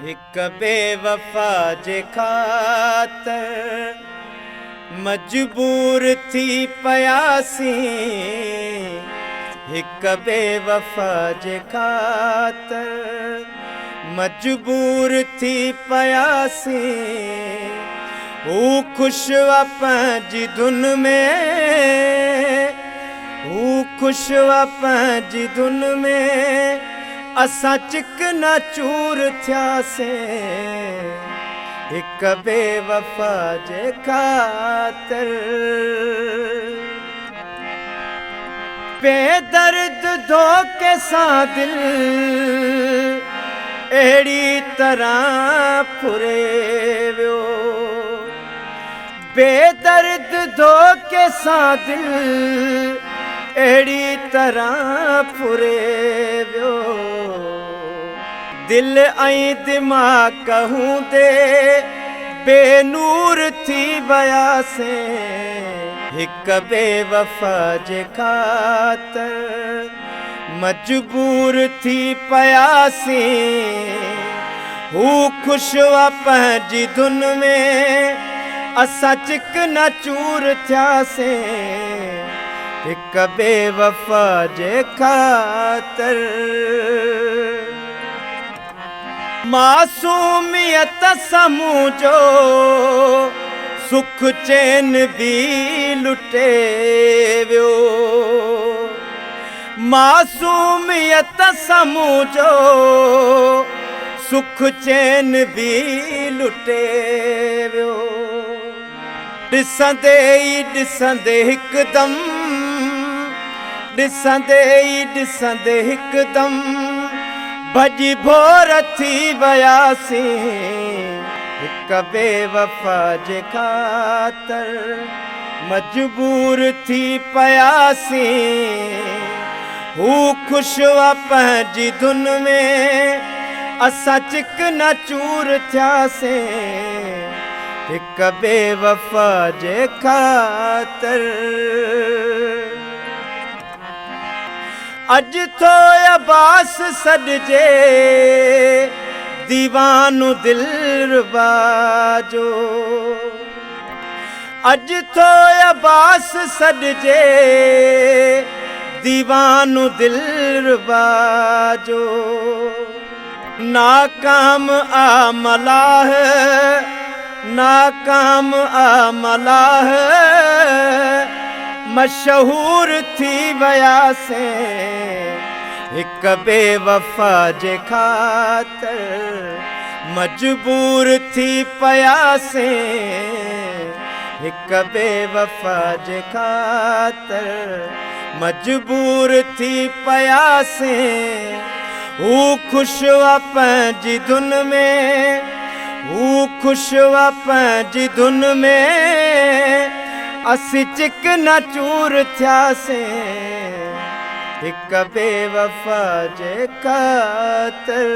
हिक बेवफा जे ख़ातिर मजबूर थी पयासीं। हिक बेवफा जे ख़ातिर मजबूर थी पयासीं। हू ख़ुशि हुआ पंहिंजी धुन में, हू ख़ुशि हुआ पंहिंजी धुन में, असां चिकना चूर थियासीं। हिक बेवफा जे ख़ातिर बेदर्द धोखे सां दिल अहिड़ी तरह फुरे वियो। बेदर्द धोखे सां दिल अहिड़ी तरह फुरे वियो। दिल ऐं दिमाग़ हूंदे बेनूर थी वियासीं। हिक बेवफा जे ख़ातिर मजबूर थी पयासीं। हू ख़ुशि हुआ पंहिंजी धुन में, असां चिकना चूर थियासीं। हिक बेवफा जे ख़ातिर मासूमियत सां जो सुख चैन भी लुटे वियो। मासूमियत सां जो सुख चैन भी लुटे वियो। ॾिसंदे ई ॾिसंदे हिकदमि, ॾिसंदे ई ॾिसंदे हिकदमि भॼी भोर थी वियासीं। हिक बेवफा जे ख़ातिर मजबूर थी पयासीं। हू ख़ुशि हुआ पंहिंजी धुन में, असां चिकना चूर थियासीं। हिक बेवफा जे ख़ातिर अॼु थो अब्बास सॾिजे दीवानो दिलरुबा जो। अॼु थो अब्बास सॾिजे दीवानो दिलरुबा जो। नाकाम आमलाह, नाकाम आमलाह मशहूर थी वियासीं। हिक बेवफा जे ख़ातिर मजबूर थी पयासीं। हिक बेवफा जे ख़ातिर मजबूर थी पयासीं। हू ख़ुशि हुआ पंहिंजी धुन में, हू ख़ुशि हुआ पंहिंजी धुन में, असीं चिकना चूर थियासीं। हिक बेवफा जे ख़ातिर।